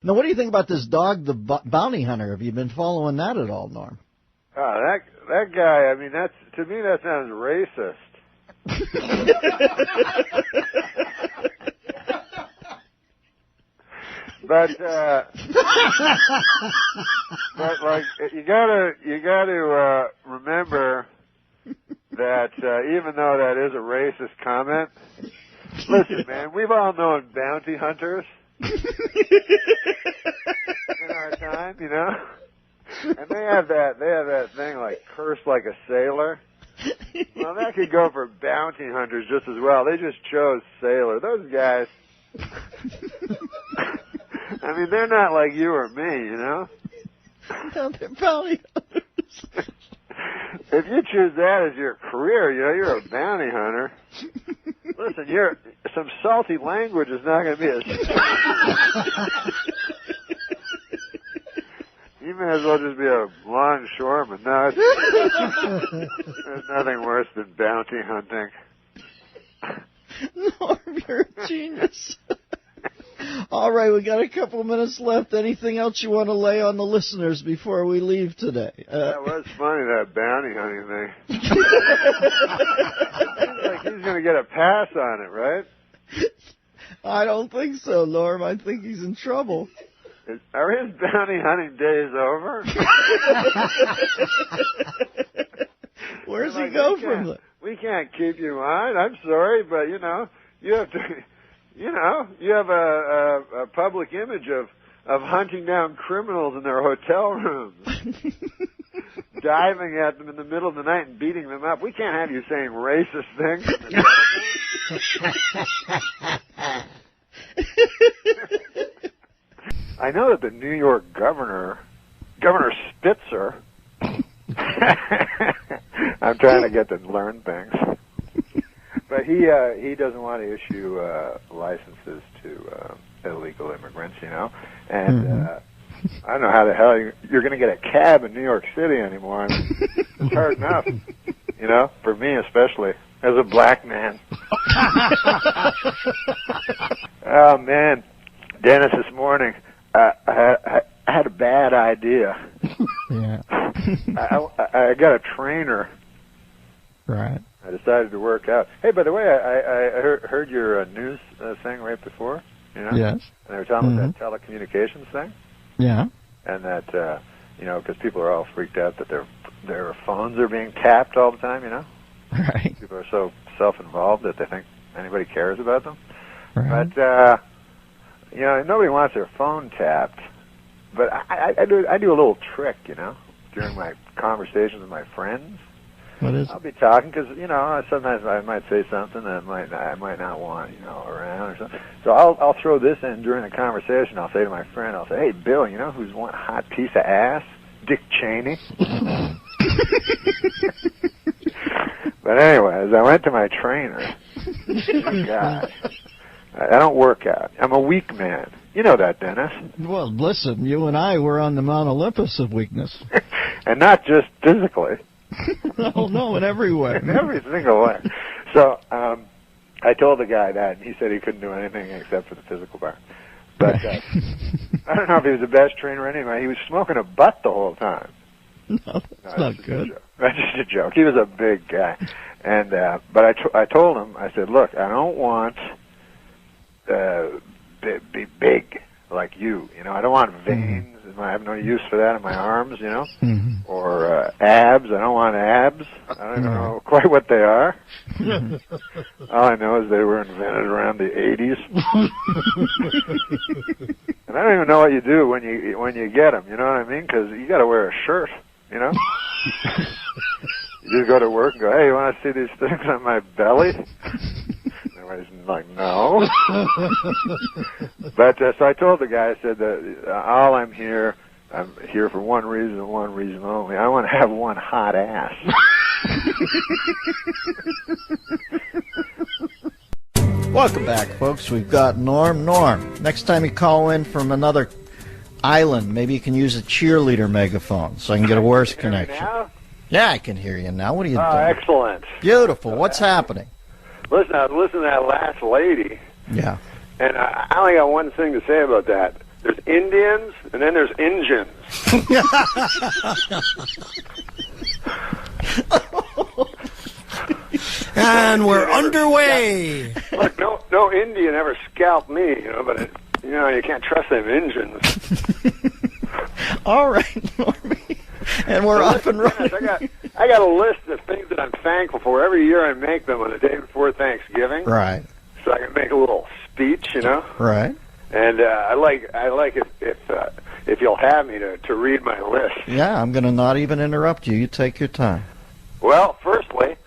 Now, what do you think about this dog, the bounty hunter? Have you been following that at all, Norm? Oh, that guy. I mean, to me that sounds racist. But like you gotta remember that even though that is a racist comment, listen, man, we've all known bounty hunters in our time, you know, and they have that thing like curse like a sailor. Well, that could go for bounty hunters just as well. They just chose sailor. Those guys. I mean, they're not like you or me, you know? No, they're bounty hunters. If you choose that as your career, you know, you're a bounty hunter. Listen, some salty language is not going to be as... You may as well just be a longshoreman. No, there's nothing worse than bounty hunting. Norm, you're a genius. All right, we got a couple of minutes left. Anything else you want to lay on the listeners before we leave today? That was funny, that bounty hunting thing. Seems like he's going to get a pass on it, right? I don't think so, Norm. I think he's in trouble. Are his bounty hunting days over? Where's he go from there? We can't keep you on. I'm sorry, but, you know, you have to... You know, you have a public image of hunting down criminals in their hotel rooms, diving at them in the middle of the night and beating them up. We can't have you saying racist things. I know that the New York Governor Spitzer, I'm trying to get to learn things. But he doesn't want to issue licenses to illegal immigrants, you know. And I don't know how the hell you're going to get a cab in New York City anymore. I mean, it's hard enough, you know, for me especially, as a black man. Oh, man. Dennis, this morning, I had a bad idea. Yeah. I got a trainer. Right. I decided to work out. Hey, by the way, I heard your news thing right before. You know? Yes. And they were talking about that telecommunications thing. Yeah. And that, you know, because people are all freaked out that their phones are being tapped all the time, you know? Right. People are so self-involved that they think anybody cares about them. Right. But, you know, nobody wants their phone tapped. But I do a little trick, you know, during my conversations with my friends. What is it? I'll be talking because, you know, sometimes I might say something that I might not want, you know, around or something. So I'll throw this in during the conversation. I'll say to my friend, I'll say, hey, Bill, you know who's one hot piece of ass? Dick Cheney. But anyways, I went to my trainer. Oh, gosh. I don't work out. I'm a weak man. You know that, Dennis. Well, listen, you and I were on the Mount Olympus of weakness. And not just physically. Oh, no, in every way. In every single way. So I told the guy that, and he said he couldn't do anything except for the physical part. But I don't know if he was the best trainer anyway. He was smoking a butt the whole time. No, that's not good. That's just a joke. He was a big guy. And but I told him, I said, look, I don't want be big like you. You know, I don't want veins. I have no use for that in my arms, you know, or abs. I don't want abs. I don't even know quite what they are. All I know is they were invented around the 80s. And I don't even know what you do when you get them, you know what I mean? Because you got to wear a shirt, you know? You just go to work and go, hey, you want to see these things on my belly? Everybody's like, no. But so I told the guy, I said that I'm here for one reason and one reason only. I want to have one hot ass. Welcome back, folks. We've got Norm. Next time you call in from another island, maybe you can use a cheerleader megaphone so I can get a worse connection. Now? Yeah, I can hear you now. What are you doing? Oh, excellent. Beautiful. What's happening? Listen, I was listening to that last lady. Yeah. And I only got one thing to say about that. there's Indians, and then there's Injuns. And we're underway. Look, no Indian ever scalped me, but you can't trust them Injuns. All right, Normie. And we're up and running. I got a list of things that I'm thankful for. Every year I make them on the day before Thanksgiving. Right. So I can make a little speech, Right. And I like if you'll have me to read my list. Yeah, I'm going to not even interrupt you. You take your time. Well, firstly,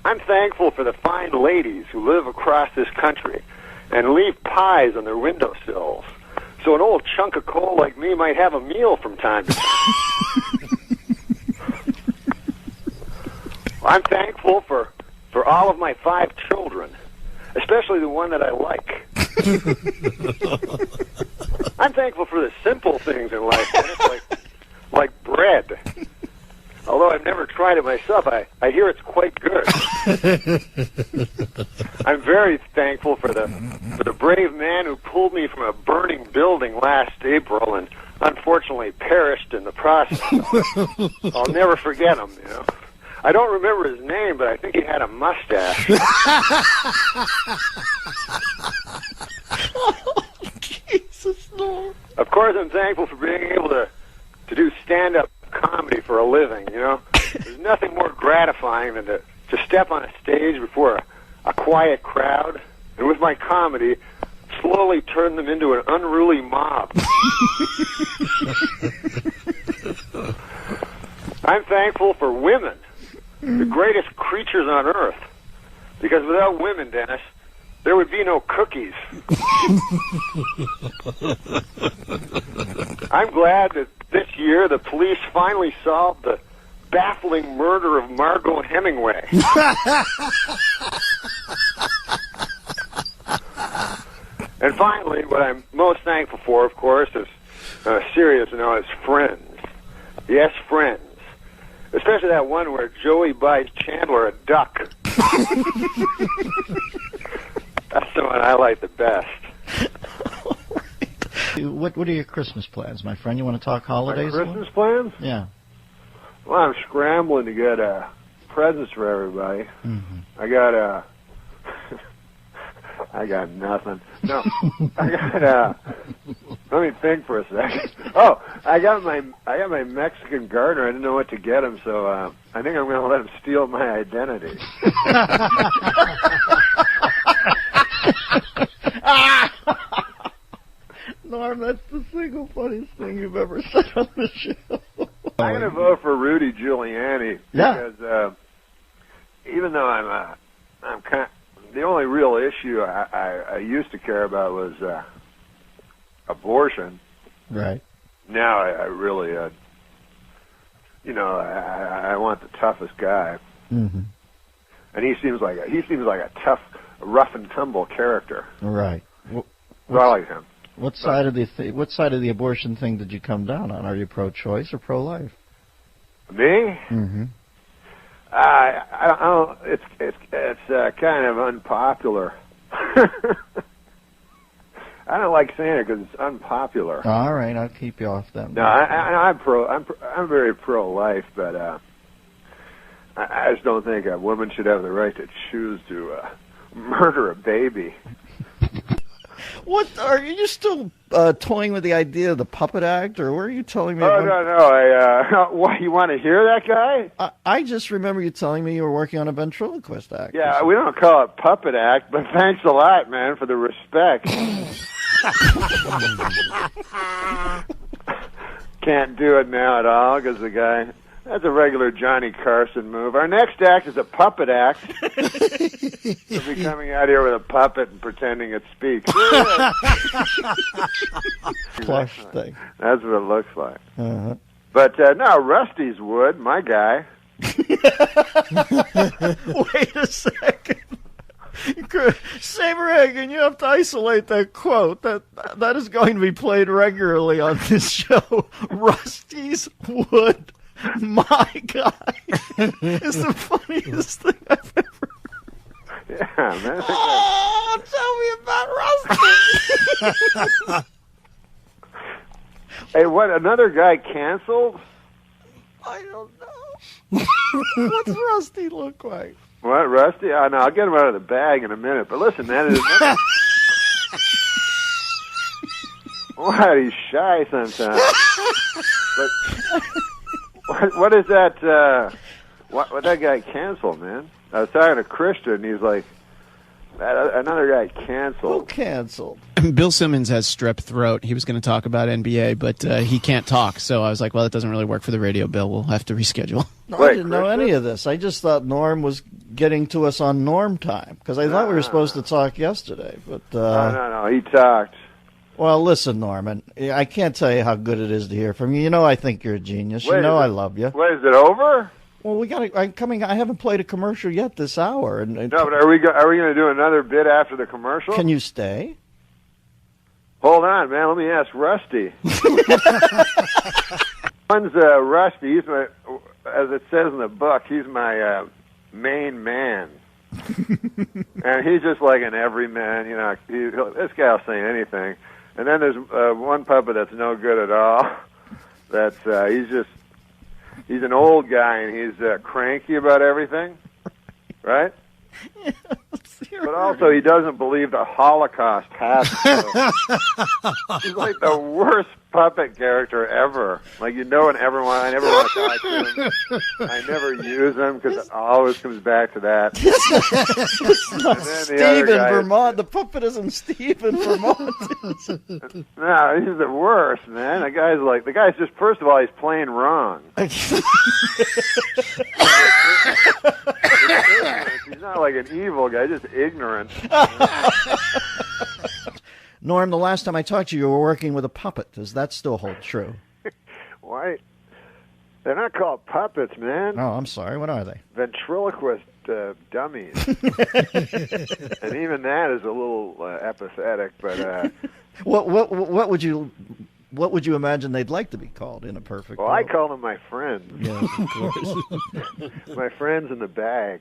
I'm thankful for the fine ladies who live across this country and leave pies on their windowsills, so an old chunk of coal like me might have a meal from time to time. I'm thankful for all of my 5 children, especially the one that I like. I'm thankful for the simple things in life, like bread. Although I've never tried it myself, I hear it's quite good. I'm very thankful for the brave man who pulled me from a burning building last April and unfortunately perished in the process. I'll never forget him, I don't remember his name, but I think he had a mustache. Oh, Jesus, no. Of course, I'm thankful for being able to do stand-up comedy for a living, There's nothing more gratifying than to step on a stage before a quiet crowd and with my comedy slowly turn them into an unruly mob. I'm thankful for women, the greatest creatures on earth, because without women, Dennis, there would be no cookies. I'm glad that this year the police finally solved the baffling murder of Margot Hemingway. And finally, what I'm most thankful for, of course, is serious, is friends. Yes, friends. Especially that one where Joey buys Chandler a duck. That's the one I like the best. What are your Christmas plans, my friend? You want to talk holidays? My Christmas plans? Yeah. Well, I'm scrambling to get presents for everybody. Mm-hmm. I got nothing. No, let me think for a second. Oh, I got my Mexican gardener. I didn't know what to get him, so I think I'm going to let him steal my identity. Norm, that's the single funniest thing you've ever said on the show. I'm going to vote for Rudy Giuliani because even though I'm kind of, the only real issue I used to care about was abortion. Right. Now I really, I want the toughest guy. Mm-hmm. And he seems like a tough, rough and tumble character. Right. So I like him. What side of the abortion thing did you come down on? Are you pro-choice or pro-life? Me? Mm-hmm. I don't. It's kind of unpopular. I don't like saying it because it's unpopular. All right, I'll keep you off that. No, I'm very pro-life, but I just don't think a woman should have the right to choose to murder a baby. What are you still toying with the idea of the puppet act, or were you telling me? Oh no! What, you want to hear that guy? I just remember you telling me you were working on a ventriloquist act. Yeah, we don't call it puppet act, but thanks a lot, man, for the respect. Can't do it now at all because the guy. That's a regular Johnny Carson move. Our next act is a puppet act. We'll be coming out here with a puppet and pretending it speaks. Plush thing. That's what it looks like. Uh-huh. But no, Rusty's wood, my guy. Wait a second. Saberhagen, you have to isolate that quote. That is going to be played regularly on this show. Rusty's wood. My guy is the funniest thing I've ever heard. Yeah, man. Oh, tell me about Rusty. Hey, what? Another guy canceled? I don't know. What's Rusty look like? What, Rusty? I know. I'll get him out of the bag in a minute. But listen, man, there's another... What? He's shy sometimes. But what is that? What that guy canceled, man? I was talking to Christian, and he's like, another guy canceled. Who canceled? Bill Simmons has strep throat. He was going to talk about NBA, but he can't talk. So I was like, well, that doesn't really work for the radio, Bill. We'll have to reschedule. No, Wait, I didn't know any of this. I just thought Norm was getting to us on Norm time, because I thought we were supposed to talk yesterday. But No, he talked. Well, listen, Norman, I can't tell you how good it is to hear from you. You know I think you're a genius. Wait, you know I love you. Wait, is it over? Well, I haven't played a commercial yet this hour. No, but are we going to do another bit after the commercial? Can you stay? Hold on, man. Let me ask Rusty. One's Rusty. He's my, as it says in the book, he's my main man. And he's just like an everyman. You know, this guy'll say anything. And then there's one puppet that's no good at all. That's he's an old guy and he's cranky about everything, right? Yeah, but also he doesn't believe the Holocaust happened. He's like the worst puppet character ever. Like, you know, and I never want to talk to him. I never use him because it always comes back to that. It's not Steve in Vermont. The puppet isn't Steve in Vermont. No, he's the worst, man. The guy's just, first of all, he's playing wrong. He's not like an evil guy, just ignorant. Norm, the last time I talked to you, you were working with a puppet. Does that still hold true? Why? They're not called puppets, man. Oh, I'm sorry. What are they? Ventriloquist dummies. And even that is a little apathetic, but... What would you imagine they'd like to be called in a perfect world? I call them my friends. Yes, of course. My friends in the bag.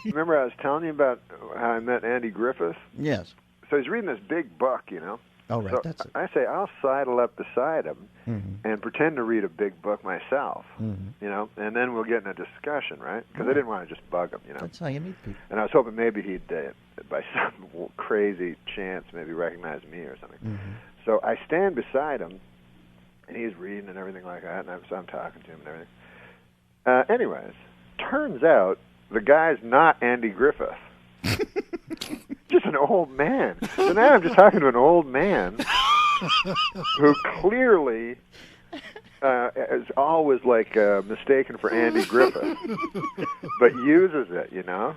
Remember I was telling you about how I met Andy Griffith? Yes. So he's reading this big book, you know. Oh, right, so that's it. I say, I'll sidle up beside him and pretend to read a big book myself, you know, and then we'll get in a discussion, right? Because I didn't want to just bug him, you know. That's how you meet people. And I was hoping maybe he'd, by some crazy chance, maybe recognize me or something. So I stand beside him, and he's reading and everything like that, and I'm talking to him and everything. Anyways, turns out the guy's not Andy Griffith. Just an old man. So now I'm just talking to an old man who clearly is always like mistaken for Andy Griffith, but uses it, you know,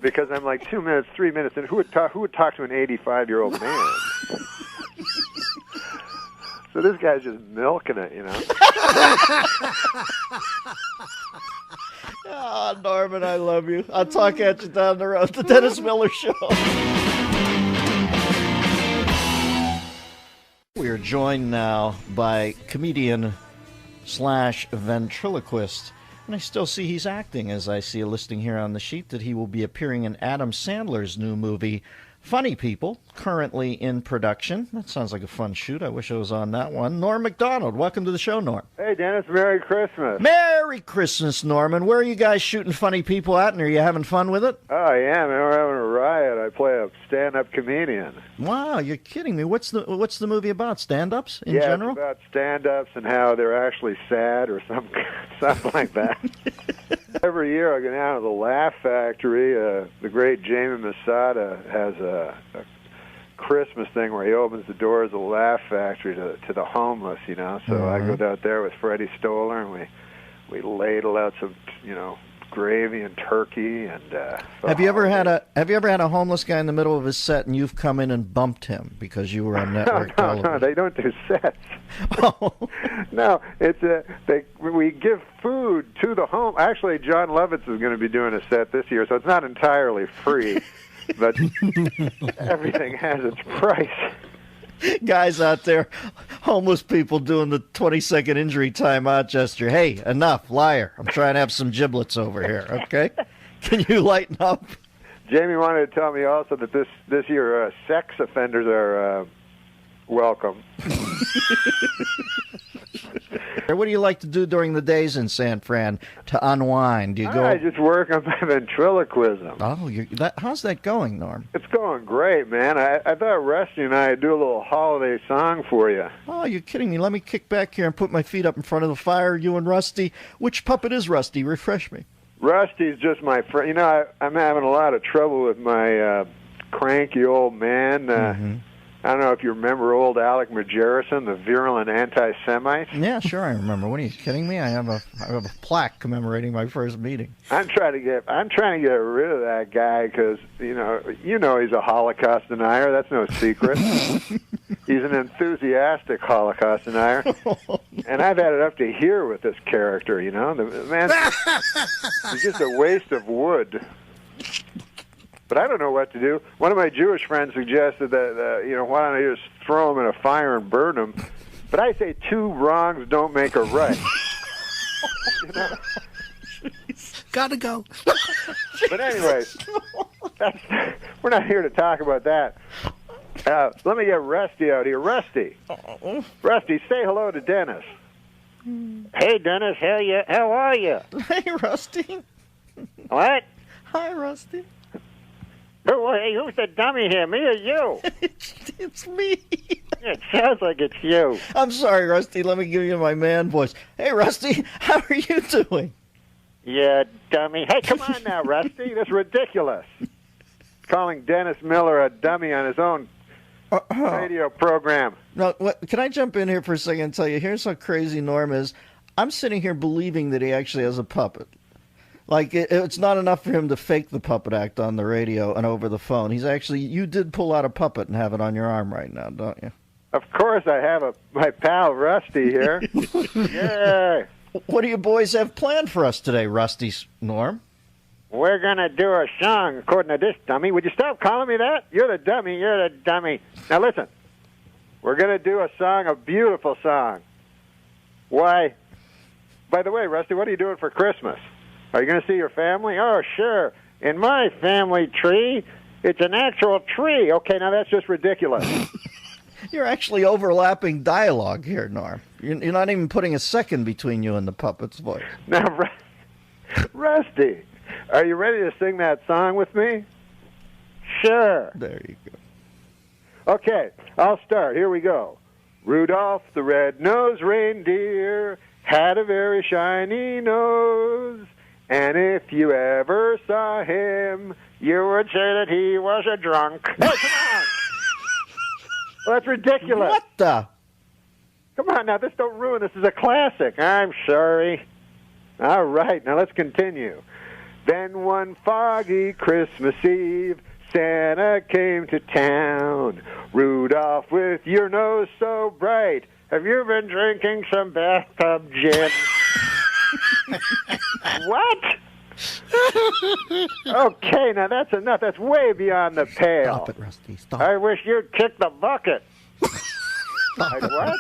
because I'm like 2 minutes, 3 minutes, and who would talk to an 85-year-old man? So this guy's just milking it, you know. Oh, Norman, I love you. I'll talk at you down the road. The Dennis Miller Show. We are joined now by comedian / ventriloquist. And I still see he's acting, as I see a listing here on the sheet that he will be appearing in Adam Sandler's new movie, Funny People, currently in production. That sounds like a fun shoot. I wish I was on that one. Norm MacDonald, welcome to the show, Norm. Hey, Dennis, Merry Christmas. Merry Christmas, Norman. Where are you guys shooting Funny People at, and are you having fun with it? Oh, yeah, man, we're having a riot. I play a stand-up comedian. Wow, you're kidding me. What's the movie about? Stand-ups in general? Yeah, it's about stand-ups and how they're actually sad or something like that. Every year I go down to the Laugh Factory. The great Jamie Masada has a Christmas thing where he opens the doors of the Laugh Factory to the homeless, you know. So I go out there with Freddie Stoller, and we ladle out some, you know, gravy and turkey. And have you ever had a homeless guy in the middle of his set and you've come in and bumped him because you were on network television? No, they don't do sets. Oh. No, it's we give food to the home. Actually, John Lovitz is going to be doing a set this year, so it's not entirely free, but everything has its price. Guys out there, homeless people doing the 20-second injury timeout gesture. Hey, enough, liar. I'm trying to have some giblets over here, okay? Can you lighten up? Jamie wanted to tell me also that this year sex offenders welcome. What do you like to do during the days in San Fran to unwind? Do you go? I just work on my ventriloquism. Oh, how's that going, Norm? It's going great, man. I thought Rusty and I would do a little holiday song for you. Oh, you're kidding me. Let me kick back here and put my feet up in front of the fire, you and Rusty. Which puppet is Rusty? Refresh me. Rusty's just my friend. You know, I'm having a lot of trouble with my cranky old man. I don't know if you remember old Alec Majerison, the virulent anti-Semite. Yeah, sure, I remember. What, are you kidding me? I have a plaque commemorating my first meeting. I'm trying to get rid of that guy because you know he's a Holocaust denier. That's no secret. He's an enthusiastic Holocaust denier, and I've had it up to here with this character. You know, the man, he's just a waste of wood. But I don't know what to do. One of my Jewish friends suggested that, why don't I just throw him in a fire and burn him? But I say 2 wrongs don't make a right. You know? Gotta go. But anyways, we're not here to talk about that. Let me get Rusty out here. Rusty, say hello to Dennis. Hey, Dennis, how are you? Hey, Rusty. What? Hi, Rusty. Who's the dummy here, me or you? It's me. It sounds like it's you. I'm sorry, Rusty. Let me give you my man voice. Hey, Rusty, how are you doing? Yeah, dummy. Hey, come on now, Rusty. That's ridiculous. Calling Dennis Miller a dummy on his own radio program. No, can I jump in here for a second and tell you, here's how crazy Norm is. I'm sitting here believing that he actually has a puppet. Like, it's not enough for him to fake the puppet act on the radio and over the phone. You did pull out a puppet and have it on your arm right now, don't you? Of course I have my pal Rusty here. Yeah. What do you boys have planned for us today, Rusty, Norm? We're going to do a song, according to this dummy. Would you stop calling me that? You're the dummy. Now listen, we're going to do a song, a beautiful song. Why? By the way, Rusty, what are you doing for Christmas? Are you going to see your family? Oh, sure. In my family tree, it's an actual tree. Okay, now that's just ridiculous. You're actually overlapping dialogue here, Norm. You're not even putting a second between you and the puppet's voice. Now, Rusty, are you ready to sing that song with me? Sure. There you go. Okay, I'll start. Here we go. Rudolph the red-nosed reindeer had a very shiny nose. And if you ever saw him, you would say that he was a drunk. Hey, come on! Well, that's ridiculous. What the? Come on now, don't ruin this. This is a classic. I'm sorry. All right, now let's continue. Then one foggy Christmas Eve, Santa came to town. Rudolph, with your nose so bright, have you been drinking some bathtub gin? What? Okay, now that's enough. That's way beyond the pale. Stop it, Rusty. Stop. I wish you'd kick the bucket. Like what?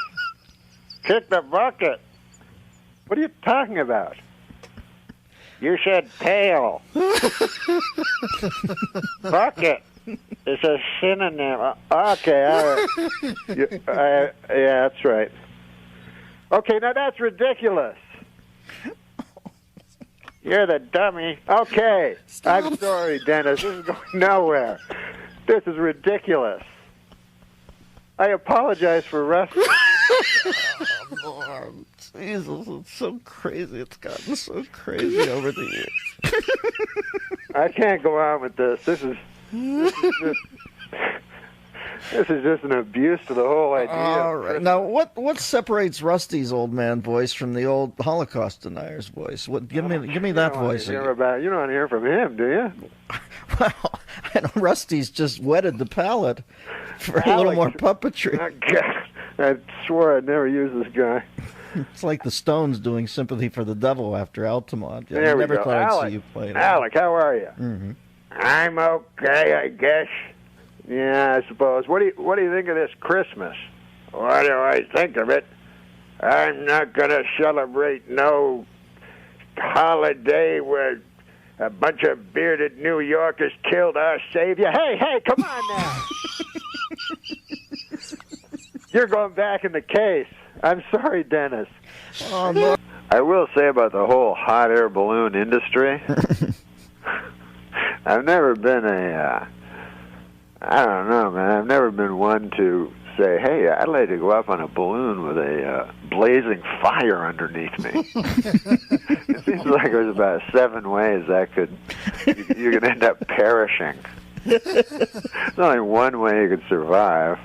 Kick the bucket? What are you talking about? You said tail. Bucket. It's a synonym. Okay, all right. Yeah, that's right. Okay, now that's ridiculous. You're the dummy. Okay. Stop. I'm sorry, Dennis. This is going nowhere. This is ridiculous. I apologize for wrestling. Norm, Jesus, it's so crazy. It's gotten so crazy over the years. I can't go on with this. This is just an abuse to the whole idea. All right. Now, what separates Rusty's old man voice from the old Holocaust denier's voice? Give me that voice. You don't hear from him, do you? Well, I know Rusty's just wetted the palate for a little more puppetry. I swore I'd never use this guy. It's like the Stones doing "Sympathy for the Devil" after Altamont. There we never go. thought I'd Alec, see you play that. Alec, how are you? Mm-hmm. I'm okay, I guess. Yeah, I suppose. What do you think of this Christmas? What do I think of it? I'm not going to celebrate no holiday where a bunch of bearded New Yorkers killed our savior. Hey, come on now. You're going back in the case. I'm sorry, Dennis. Oh, no. I will say about the whole hot air balloon industry, I've never been I don't know, man. I've never been one to say, hey, I'd like to go up on a balloon with a blazing fire underneath me. It seems like there's about 7 ways that you could end up perishing. There's only one way you could survive.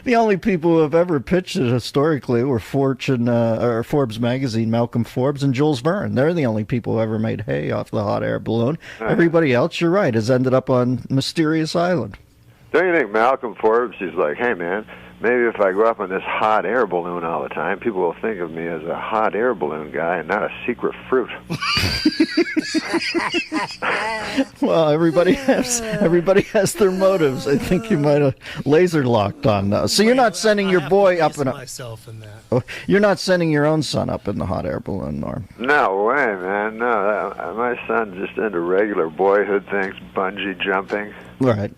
The only people who have ever pitched it historically were Forbes magazine, Malcolm Forbes, and Jules Verne. They're the only people who ever made hay off the hot air balloon. Everybody else, you're right, has ended up on Mysterious Island. Don't you think Malcolm Forbes, he's like, hey, man, maybe if I go up on this hot air balloon all the time, people will think of me as a hot air balloon guy and not a secret fruit. Well, everybody has their motives. I think you might have laser locked on those. So you're not sending your boy up in myself in that. You're not sending your own son up in the hot air balloon, Norm. No way, man. No, my son's just into regular boyhood things, bungee jumping. Right.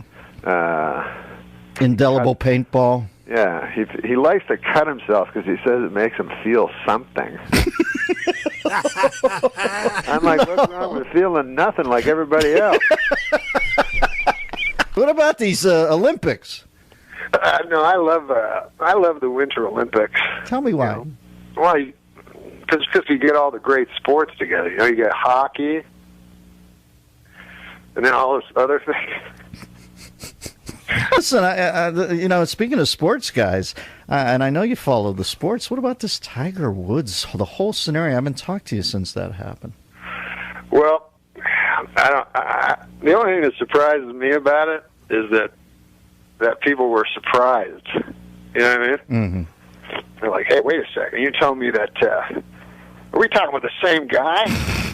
Indelible paintball. Yeah, he likes to cut himself because he says it makes him feel something. I'm like, what's wrong with feeling nothing like everybody else? What about these Olympics? No, I love the Winter Olympics. Tell me why. You know? Well, because you get all the great sports together. You get hockey, and then all those other things. Listen, speaking of sports, guys, and I know you follow the sports, what about this Tiger Woods, the whole scenario? I haven't talked to you since that happened. Well, the only thing that surprises me about it is that people were surprised. You know what I mean? Mm-hmm. They're like, hey, wait a second. You telling me that, are we talking about the same guy?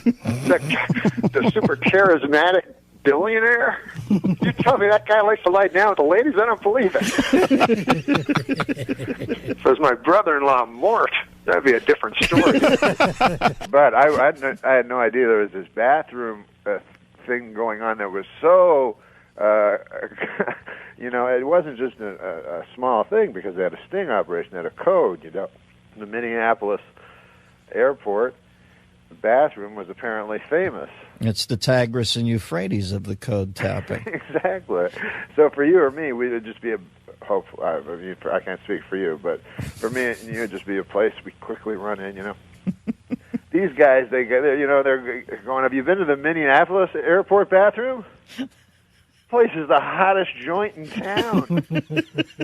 the super charismatic billionaire? You tell me that guy likes to lie down with the ladies? I don't believe it. Says my brother-in-law, Mort. That'd be a different story. But I had no idea there was this bathroom thing going on that was so, it wasn't just a small thing because they had a sting operation, they had a code, The Minneapolis airport, the bathroom was apparently famous. It's the Tigris and Euphrates of the code tapping. Exactly. So for you or me, we would just be a hope. I can't speak for you, but for me and you, it'd just be a place we quickly run in. These guys, they're going. Have you been to the Minneapolis airport bathroom? Place is the hottest joint in town.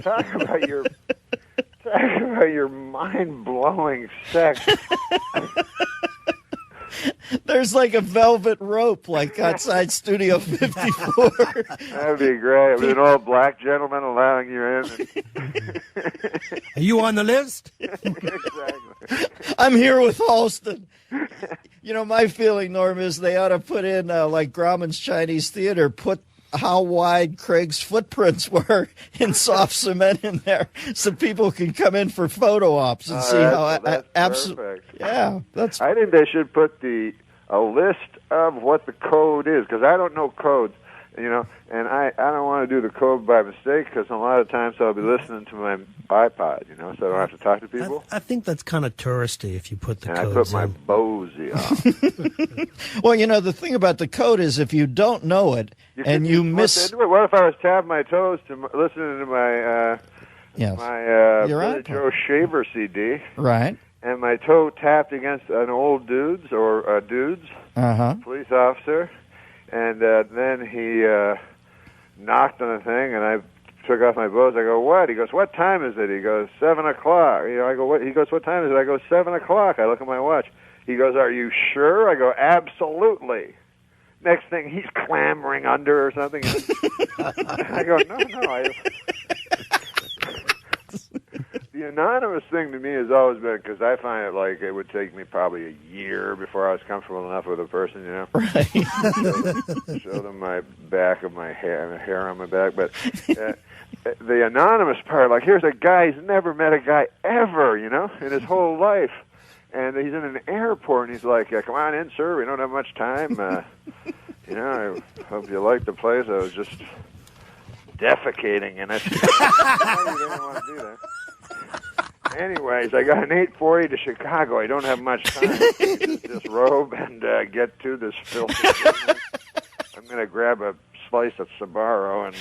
Talk about your mind-blowing sex. There's like a velvet rope, like outside Studio 54. That'd be great. With an old black gentleman allowing you in. Are you on the list? Exactly. I'm here with Halston. My feeling, Norm, is they ought to put in, like Grauman's Chinese Theater, put how wide Craig's footprints were in soft cement in there, so people can come in for photo ops and see that's absolutely. Yeah, that's. I think they should put a list of what the code is because I don't know codes, and I don't want to do the code by mistake because a lot of times I'll be listening to my iPod, so I don't have to talk to people. I think that's kind of touristy if you put the codes I put my in. Bosey on. Well, the thing about the code is if you don't know it and you miss. What if I was tapping my toes to listening to my Billy Joe Shaver CD? Right. And my toe tapped against an old dude's police officer, and then he knocked on the thing, and I took off my boots. I go, what? He goes, what time is it? He goes, 7 o'clock. I go, what? He goes, what time is it? I go, 7 o'clock. I look at my watch. He goes, are you sure? I go, absolutely. Next thing, he's clambering under or something. I go, no. The anonymous thing to me has always been, because I find it like it would take me probably a year before I was comfortable enough with a person, Right. Show them my back of my hair on my back. But the anonymous part, like here's a guy, he's never met a guy ever, in his whole life. And he's in an airport, and he's like, come on in, sir, we don't have much time. I hope you like the place. I was just defecating in it. I didn't want to do that. Anyways, I got an 8:40 to Chicago. I don't have much time to disrobe and get to this filthy business. I'm going to grab a slice of Sbarro and